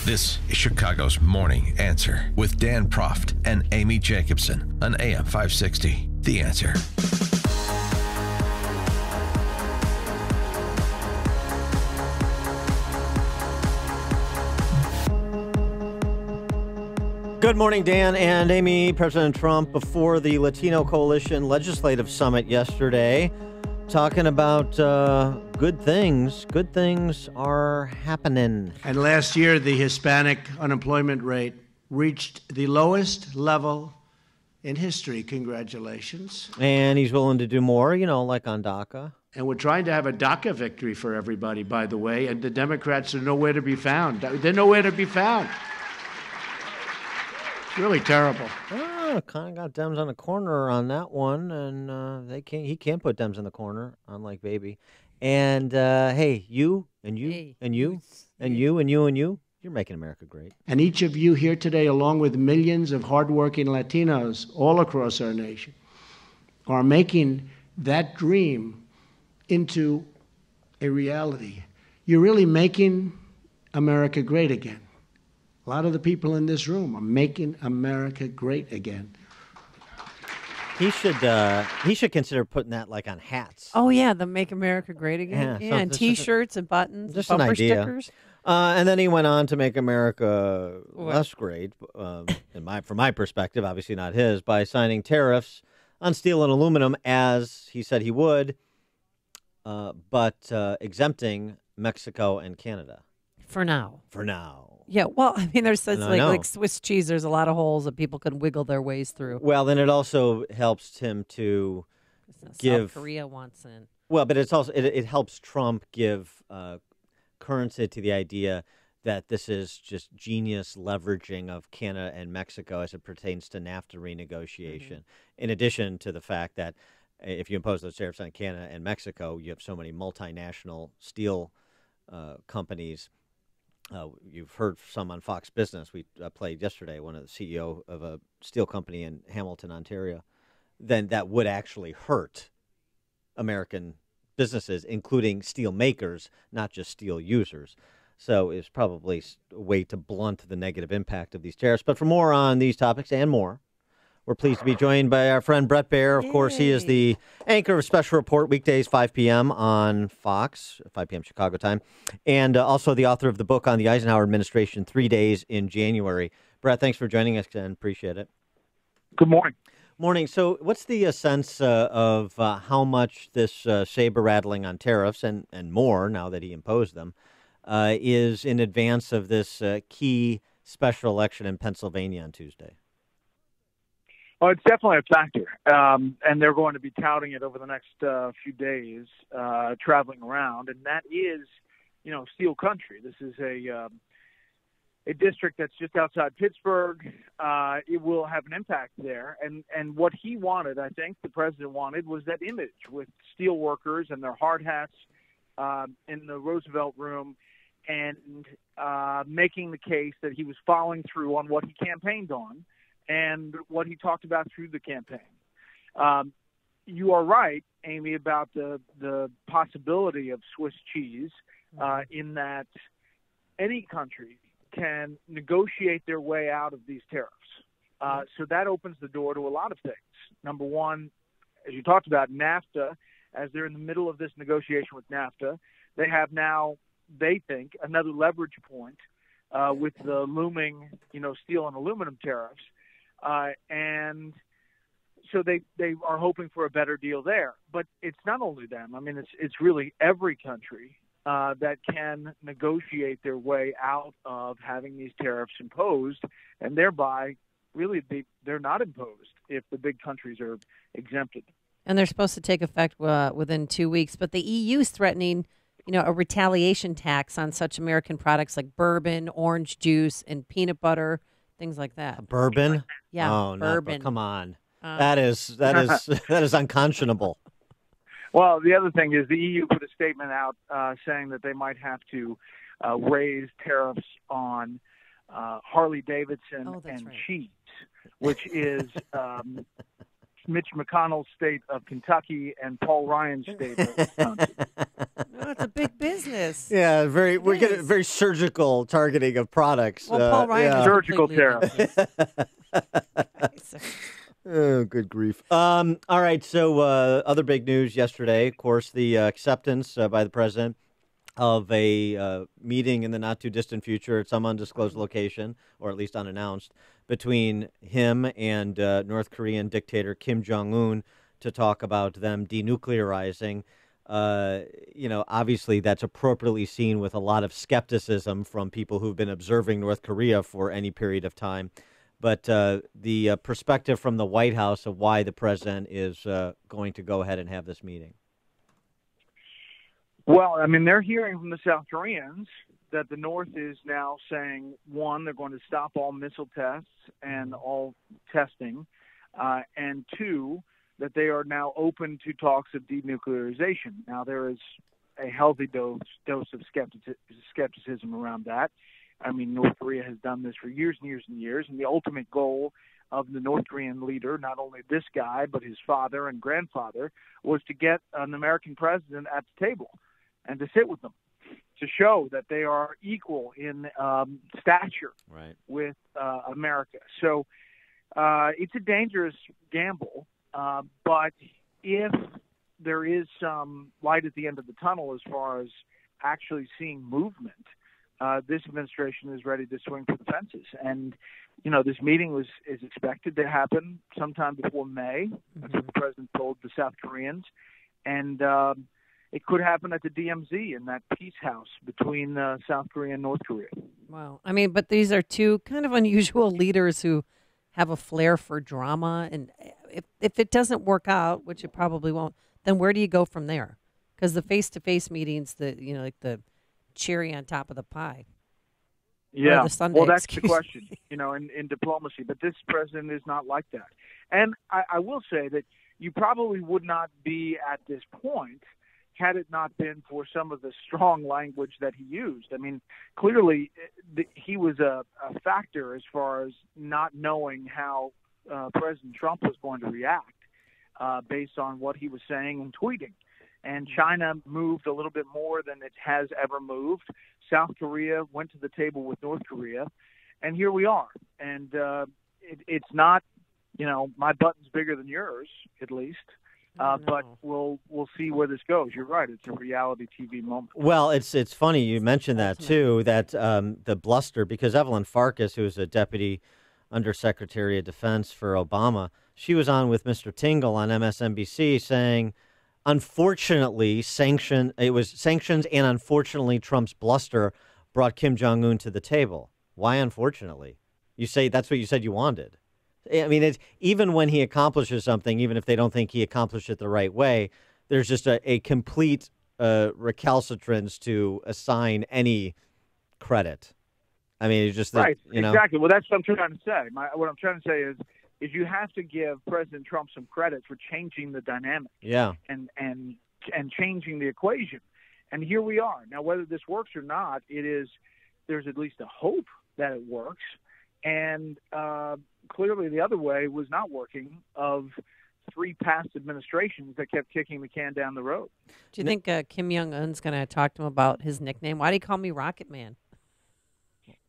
This is Chicago's Morning Answer with Dan Proft and Amy Jacobson on AM 560. The Answer. Good morning, Dan and Amy. President Trump, before the Latino Coalition Legislative Summit yesterday, talking about good things. Good things are happening. And last year, the Hispanic unemployment rate reached the lowest level in history. Congratulations. And he's willing to do more, like on DACA. And we're trying to have a DACA victory for everybody, by the way, and the Democrats are nowhere to be found. They're nowhere to be found. Really terrible. Kind of got Dems on the corner on that one, and he can't put Dems in the corner, unlike Baby. And hey, you and you hey. and you and you and you and you, you're making America great. And each of you here today, along with millions of hardworking Latinos all across our nation, are making that dream into a reality. You're really making America great again. A lot of the people in this room are making America great again. He should consider putting that like on hats. Oh, yeah, the Make America Great Again. Yeah, and T-shirts and buttons, just bumper an idea. stickers. And then he went on to make America less great, from my perspective, obviously not his, by signing tariffs on steel and aluminum as he said he would, but exempting Mexico and Canada. For now. Yeah, well, I mean, there's such like Swiss cheese. There's a lot of holes that people can wiggle their ways through. Well, then it also helps him to give. South Korea wants in. Well, but it's also it helps Trump give currency to the idea that this is just genius leveraging of Canada and Mexico as it pertains to NAFTA renegotiation. Mm-hmm. In addition to the fact that if you impose those tariffs on Canada and Mexico, you have so many multinational steel companies. You've heard some on Fox Business. We played yesterday one of the CEO of a steel company in Hamilton, Ontario. Then that would actually hurt American businesses, including steel makers, not just steel users. So it's probably a way to blunt the negative impact of these tariffs. But for more on these topics and more, we're pleased to be joined by our friend Bret Baier. Of course, he is the anchor of Special Report weekdays, 5 p.m. on Fox, 5 p.m. Chicago time, and also the author of the book on the Eisenhower administration, 3 Days in January. Bret, thanks for joining us and appreciate it. Good morning. Morning. So what's the sense of how much this saber rattling on tariffs and more, now that he imposed them, is in advance of this key special election in Pennsylvania on Tuesday? Well, it's definitely a factor, and they're going to be touting it over the next few days, traveling around, and that is, steel country. This is a district that's just outside Pittsburgh. It will have an impact there, and what he wanted, I think, the president wanted, was that image with steel workers and their hard hats in the Roosevelt Room, and making the case that he was following through on what he campaigned on and what he talked about through the campaign. You are right, Amy, about the possibility of Swiss cheese in that any country can negotiate their way out of these tariffs. So that opens the door to a lot of things. Number one, as you talked about, NAFTA, as they're in the middle of this negotiation with NAFTA, they have now, they think, another leverage point with the looming, steel and aluminum tariffs. And so they are hoping for a better deal there. But it's not only them. I mean, it's really every country that can negotiate their way out of having these tariffs imposed, and thereby, really, they're not imposed if the big countries are exempted. And they're supposed to take effect within 2 weeks. But the EU is threatening, a retaliation tax on such American products like bourbon, orange juice, and peanut butter. Things like that. Bourbon? Yeah, oh, bourbon. Come on, that is unconscionable. Well, the other thing is the EU put a statement out saying that they might have to raise tariffs on Harley Davidson and right. cheese, which is Mitch McConnell's state of Kentucky and Paul Ryan's state of Wisconsin. No, it's a big business. Yeah, we're getting very surgical targeting of products. Well, Paul Ryan is Surgical completely against this. Oh, good grief. All right, so other big news yesterday, of course, the acceptance by the president of a meeting in the not-too-distant future at some undisclosed location, or at least unannounced, between him and North Korean dictator Kim Jong-un to talk about them denuclearizing. Obviously that's appropriately seen with a lot of skepticism from people who've been observing North Korea for any period of time. But the perspective from the White House of why the president is going to go ahead and have this meeting. Well, I mean, they're hearing from the South Koreans that the North is now saying, one, they're going to stop all missile tests and all testing, and two, that they are now open to talks of denuclearization. Now, there is a healthy dose of skepticism around that. I mean, North Korea has done this for years and years and years, and the ultimate goal of the North Korean leader, not only this guy, but his father and grandfather, was to get an American president at the table and to sit with them, to show that they are equal in stature with America. So it's a dangerous gamble, but if there is some light at the end of the tunnel as far as actually seeing movement, this administration is ready to swing for the fences. And, this meeting is expected to happen sometime before May. That's what the president told the South Koreans. And it could happen at the DMZ in that peace house between South Korea and North Korea. Wow. I mean, but these are two kind of unusual leaders who have a flair for drama. And if it doesn't work out, which it probably won't, then where do you go from there? Because the face-to-face meetings, like the cherry on top of the pie. Yeah, the sundae, well, that's the question, in diplomacy. But this president is not like that. And I will say that you probably would not be at this point had it not been for some of the strong language that he used. I mean, clearly he was a factor as far as not knowing how President Trump was going to react based on what he was saying and tweeting. And China moved a little bit more than it has ever moved. South Korea went to the table with North Korea, and here we are. And it's not, my button's bigger than yours, at least. But we'll see where this goes. You're right; it's a reality TV moment. Well, it's funny you mentioned that too. That the bluster, because Evelyn Farkas, who was a deputy undersecretary of defense for Obama, she was on with Mr. Tingle on MSNBC saying, unfortunately, sanctions and unfortunately Trump's bluster brought Kim Jong-un to the table. Why unfortunately? You say that's what you said you wanted. I mean, it's, even when he accomplishes something, even if they don't think he accomplished it the right way, there's just a complete recalcitrance to assign any credit. I mean, it's just that, right. Exactly. Well, that's what I'm trying to say. What I'm trying to say is you have to give President Trump some credit for changing the dynamic. Yeah. And changing the equation. And here we are. Now, whether this works or not, there's at least a hope that it works. And clearly the other way was not working, of three past administrations that kept kicking the can down the road. Do you think Kim Jong-un's going to talk to him about his nickname? Why do you call me Rocket Man?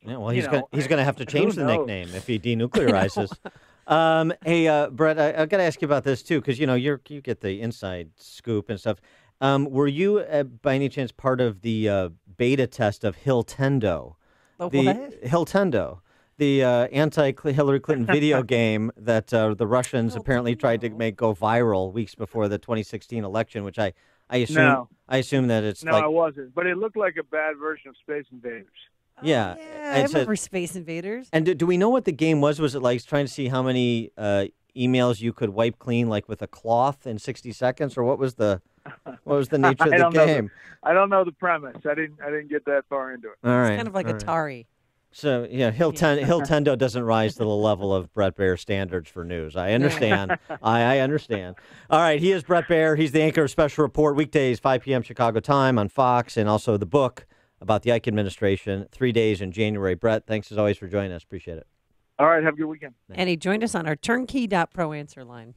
Yeah, well, he's going to have to change the nickname if he denuclearizes. Hey, Bret, I got to ask you about this too, because you get the inside scoop and stuff. Were you by any chance part of the beta test of Hilltendo? What? Hilltendo, the anti-Hillary Clinton video game that the Russians apparently tried to make go viral weeks before the 2016 election, which I assume that it's no, it wasn't, but it looked like a bad version of Space Invaders. Yeah, I remember Space Invaders. And do we know what the game was? Was it like trying to see how many emails you could wipe clean, like with a cloth in 60 seconds, or what was the nature of the game? I don't know the premise. I didn't get that far into it. All right, it's kind of like Atari. So yeah, Hilltendo doesn't rise to the level of Bret Baier standards for news. I understand. I understand. All right, he is Bret Baier. He's the anchor of Special Report, weekdays 5 p.m. Chicago time on Fox, and also the book about the Ike administration, 3 days in January. Bret, thanks as always for joining us. Appreciate it. All right, have a good weekend. And he joined us on our turnkey.pro answer line.